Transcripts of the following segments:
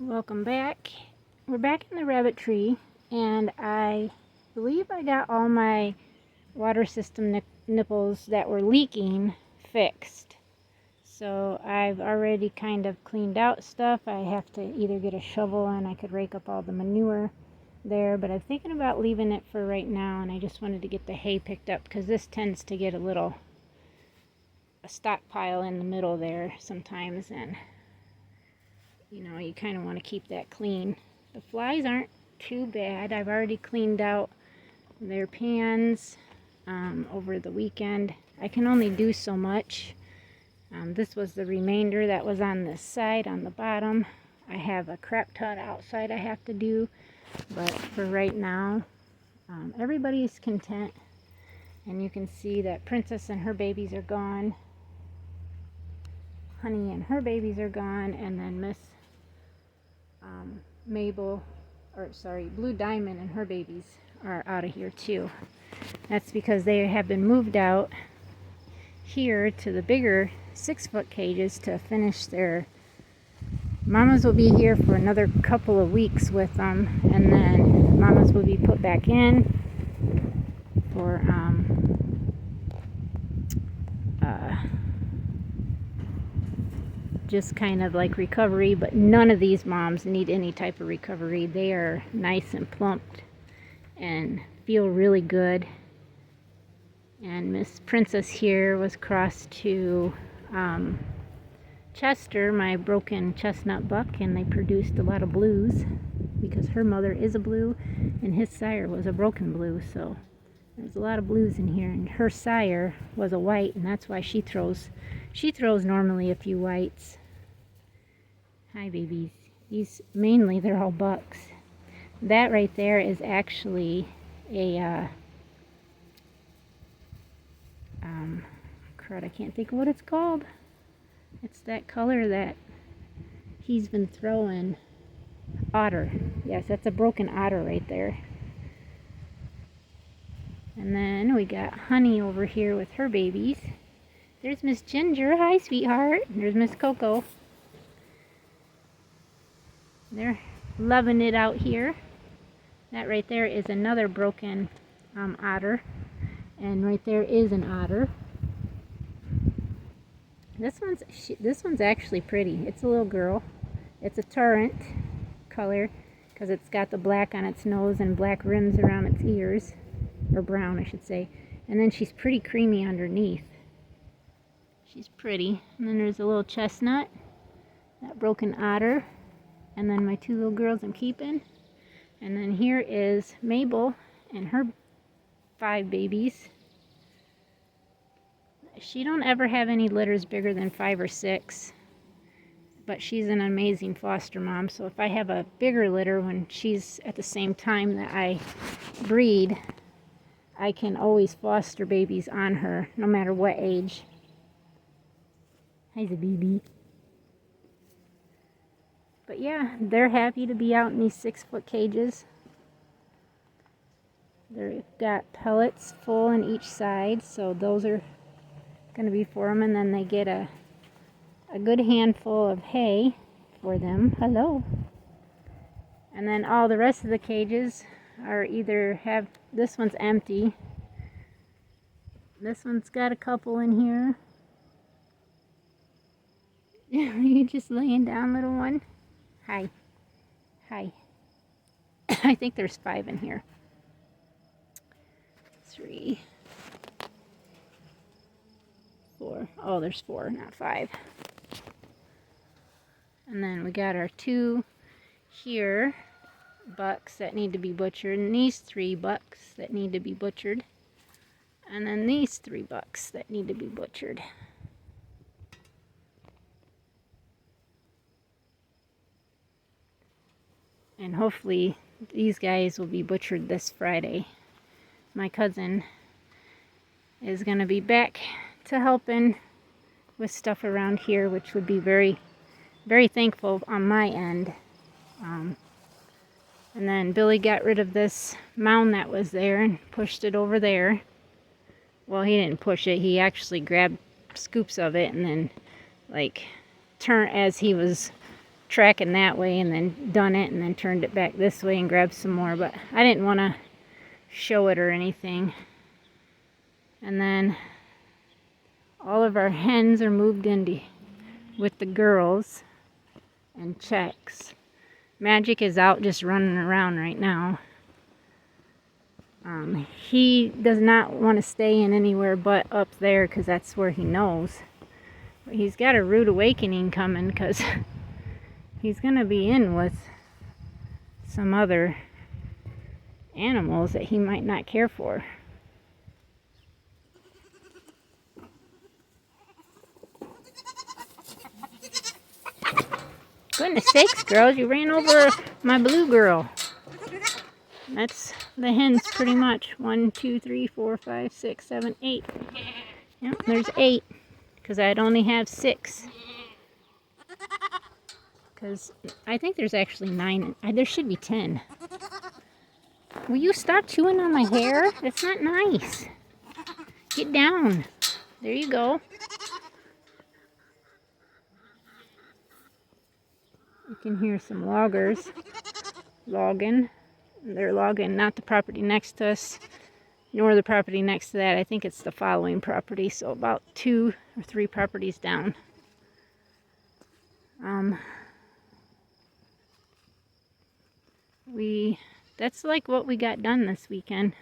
Welcome back. We're back in the rabbit tree, and I believe I got all my water system nipples that were leaking fixed. So I've already kind of cleaned out stuff. I have to either get a shovel and I could rake up all the manure there, but I'm thinking about leaving it for right now, and I just wanted to get the hay picked up because this tends to get a stockpile in the middle there sometimes, and you kind of want to keep that clean. The flies aren't too bad. I've already cleaned out their pans over the weekend. I can only do so much. This was the remainder that was on this side on the bottom. I have a crap ton outside I have to do, but for right now, everybody's content. And you can see that Princess and her babies are gone. Honey and her babies are gone, and then Miss Blue Diamond and her babies are out of here too. That's because they have been moved out here to the bigger 6-foot cages to finish their... Mamas will be here for another couple of weeks with them, and then mamas will be put back in for just kind of like recovery, but none of these moms need any type of recovery. They are nice and plumped and feel really good. And Miss Princess here was crossed to Chester, my broken chestnut buck, and they produced a lot of blues because her mother is a blue and his sire was a broken blue, so there's a lot of blues in here. And her sire was a white, and that's why she throws normally a few whites. Hi babies. These mainly they're all bucks. That right there is actually a crud, I can't think of what it's called. It's that color that he's been throwing. Otter. Yes, that's a broken otter right there. And then we got Honey over here with her babies. There's Miss Ginger. Hi, sweetheart. There's Miss Coco. They're loving it out here. That right there is another broken otter. And right there is an otter. This one's actually pretty. It's a little girl. It's a torrent color because it's got the black on its nose and black rims around its ears. Or brown, I should say. And then she's pretty creamy underneath. She's pretty. And then there's a little chestnut, that broken otter, and then my 2 little girls I'm keeping. And then here is Mabel and her 5 babies. She don't ever have any litters bigger than 5 or 6, but she's an amazing foster mom. So if I have a bigger litter when she's at the same time that I breed, I can always foster babies on her, no matter what age. Hi, baby. But yeah, they're happy to be out in these 6-foot cages. They've got pellets full on each side, so those are going to be for them. And then they get a good handful of hay for them. Hello. And then all the rest of the cages are either have... This one's empty. This one's got a couple in here. You just laying down, little one? Hi. Hi. I think there's 5 in here. 3, 4. Oh, there's 4, not 5. And then we got our 2 here, bucks that need to be butchered, and these 3 bucks that need to be butchered, and then these 3 bucks that need to be butchered. And hopefully these guys will be butchered this Friday. My cousin is going to be back to helping with stuff around here, which would be very, very thankful on my end. And then Billy got rid of this mound that was there and pushed it over there. Well, he didn't push it. He actually grabbed scoops of it and then, like, as he was tracking that way and then done it and then turned it back this way and grabbed some more, but I didn't want to show it or anything. And then all of our hens are moved in with the girls and checks. Magic is out just running around right now. He does not want to stay in anywhere but up there because that's where he knows. But he's got a rude awakening coming because he's going to be in with some other animals that he might not care for. Goodness sakes, girls, you ran over my blue girl. That's the hens pretty much. 1, 2, 3, 4, 5, 6, 7, 8. Yep, there's 8 because I'd only have 6. Because I think there's actually 9. There should be 10. Will you stop chewing on my hair? That's not nice. Get down. There you go. You can hear some loggers logging. They're logging not the property next to us, nor the property next to that. I think it's the following property, so about 2 or 3 properties down. That's like what we got done this weekend.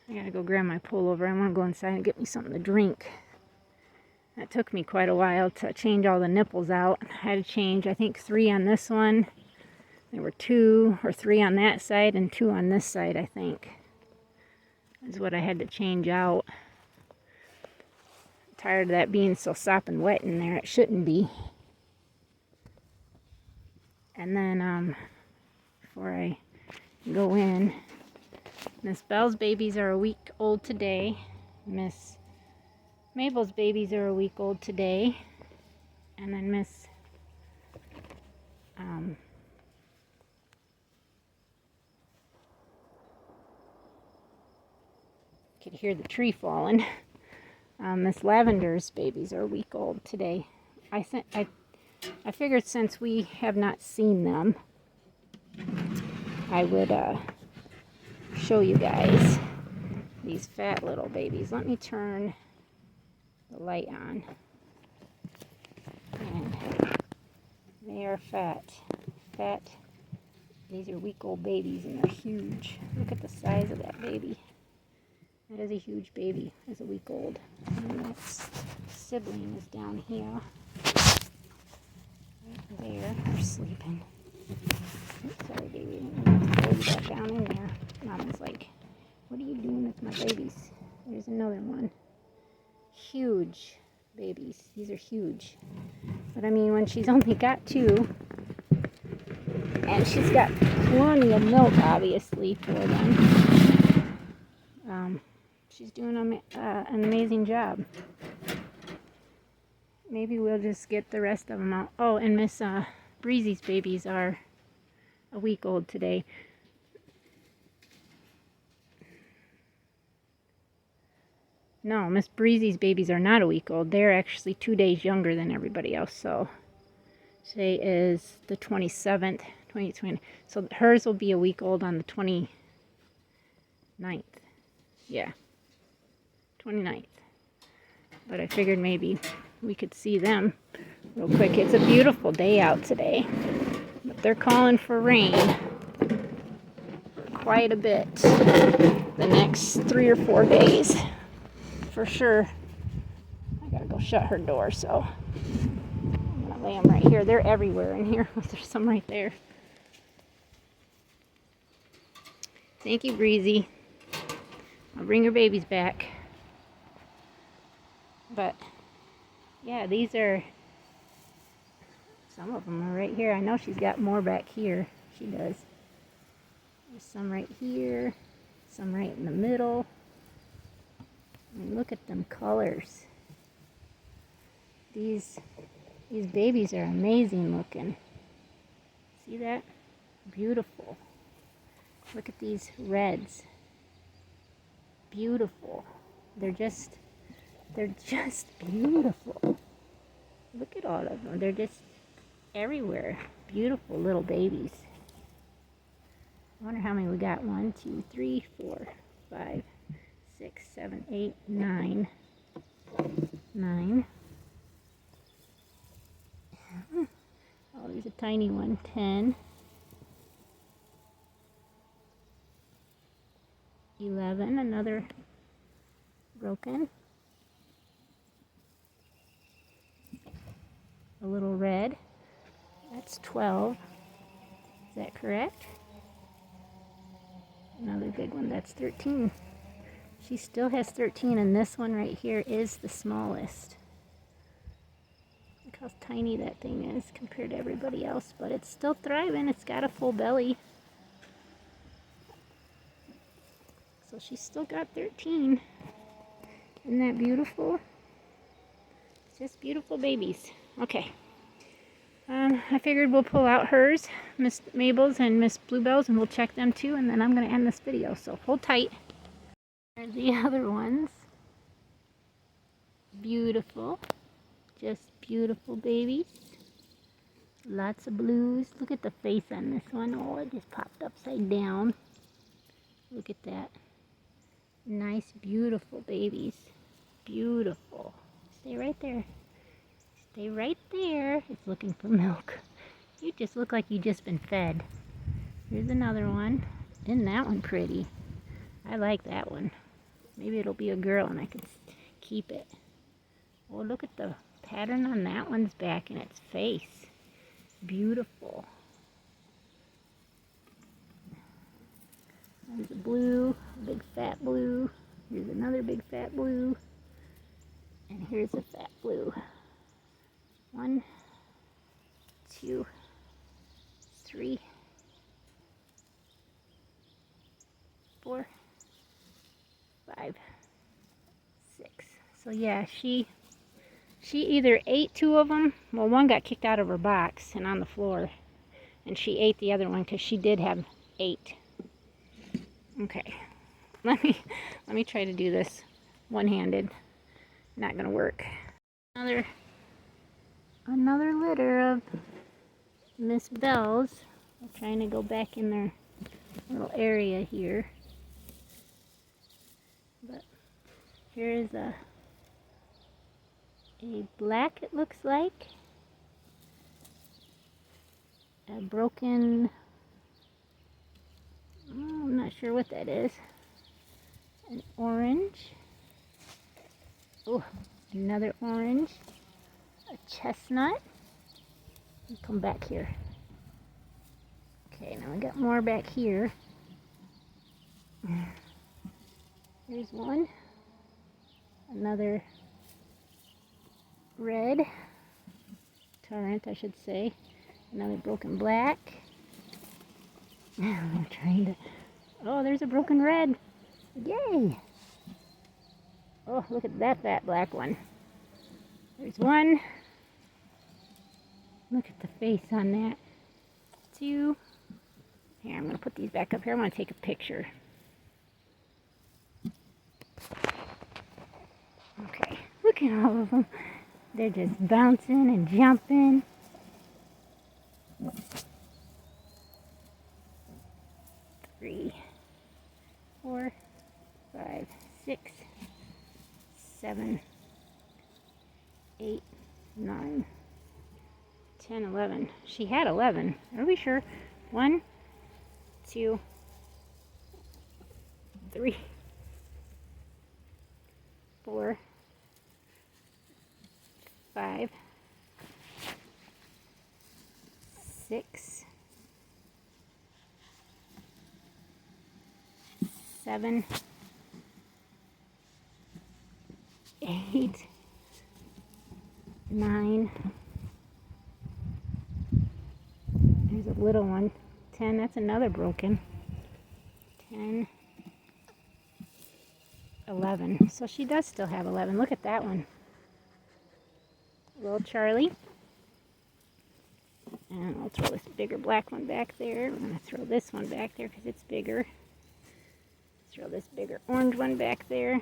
I gotta go grab my pullover. I want to go inside and get me something to drink. That took me quite a while to change all the nipples out. I had to change, I think, 3 on this one. There were 2 or 3 on that side and 2 on this side, I think. Is what I had to change out. I'm tired of that being so sopping wet in there. It shouldn't be. And then, before I go in, Miss Belle's babies are a week old today. Miss Mabel's babies are a week old today. And then Miss could hear the tree falling. Miss Lavender's babies are a week old today. I figured since we have not seen them, I would show you guys these fat little babies. Let me turn the light on. And they are fat. These are week-old babies and they're huge. Look at the size of that baby. That is a huge baby. It's a week old. And its sibling is down here. Right there. They're sleeping. Oops, sorry, baby. I'm going to throw you back down in there. Mama's like, what are you doing with my babies? There's another one. Huge babies. These are huge. But I mean, when she's only got 2, and she's got plenty of milk, obviously, for them. She's doing an amazing job. Maybe we'll just get the rest of them out. Oh, and Miss Breezy's babies are a week old today. No, Miss Breezy's babies are not a week old. They're actually 2 days younger than everybody else. So today is the 27th, 2020. So hers will be a week old on the 29th. Yeah, 29th. But I figured maybe we could see them real quick. It's a beautiful day out today. But they're calling for rain quite a bit the next 3 or 4 days. For sure. I gotta go shut her door, so I'm gonna lay them right here. They're everywhere in here. There's some right there. Thank you, Breezy. I'll bring her babies back. But yeah, these are, some of them are right here. I know she's got more back here. She does. There's some right here, some right in the middle. And look at them colors. These babies are amazing looking. See that? Beautiful. Look at these reds. Beautiful. They're just beautiful. Look at all of them. They're just everywhere. Beautiful little babies. I wonder how many we got. 1, 2, 3, 4, 5, 6, 7, 8, 9. 9. Oh, there's a tiny one. 10. 11. Another broken. A little red. That's 12. Is that correct? Another big one. That's 13. She still has 13, and this one right here is the smallest. Look how tiny that thing is compared to everybody else, but it's still thriving. It's got a full belly. So she's still got 13. Isn't that beautiful? It's just beautiful babies. Okay. I figured we'll pull out hers, Miss Mabel's and Miss Bluebell's, and we'll check them too, and then I'm going to end this video. So hold tight. There's the other ones. Beautiful. Just beautiful babies. Lots of blues. Look at the face on this one. Oh, it just popped upside down. Look at that. Nice, beautiful babies. Beautiful. Stay right there. Stay right there. It's looking for milk. You just look like you just been fed. Here's another one. Isn't that one pretty? I like that one. Maybe it'll be a girl and I can keep it. Oh, look at the pattern on that one's back and its face. Beautiful. There's a blue, a big fat blue. Here's another big fat blue. And here's a fat blue. 1, 2, 3, 4, 5, 6. So yeah, she either ate 2 of them. Well, one got kicked out of her box and on the floor, and she ate the other one because she did have 8. Okay, let me try to do this one-handed. Not gonna work. Another litter of Miss Bell's. I'm trying to go back in their little area here. But here is a black, it looks like. A broken, I'm not sure what that is. An orange. Oh, another orange. A chestnut. Come back here. Okay, now we got more back here. Here's one. Another red. Torrent, I should say. Another broken black. I'm trying to... Oh, there's a broken red. Yay! Oh, look at that fat black one. There's one. Look at the face on that. 2. Here, I'm going to put these back up here. I want to take a picture. Okay, look at all of them. They're just bouncing and jumping. 3, 4, 5, 6, 7, 8, 9, 10, 11. She had 11. Are we sure? 1, 2, 3, 4, 5, 6, 7, 8, 9. There's a little one. 10. That's another broken. 10. 11. So she does still have 11. Look at that one. Little Charlie. And I'll throw this bigger black one back there. I'm going to throw this one back there because it's bigger. Throw this bigger orange one back there.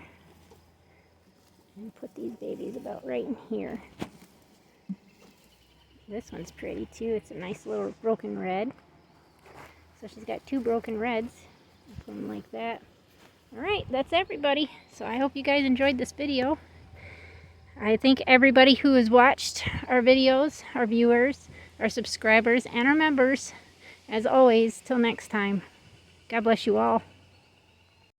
And put these babies about right in here. This one's pretty too. It's a nice little broken red. So she's got 2 broken reds. Put them like that. Alright, that's everybody. So I hope you guys enjoyed this video. I thank everybody who has watched our videos, our viewers, our subscribers, and our members. As always, till next time, God bless you all.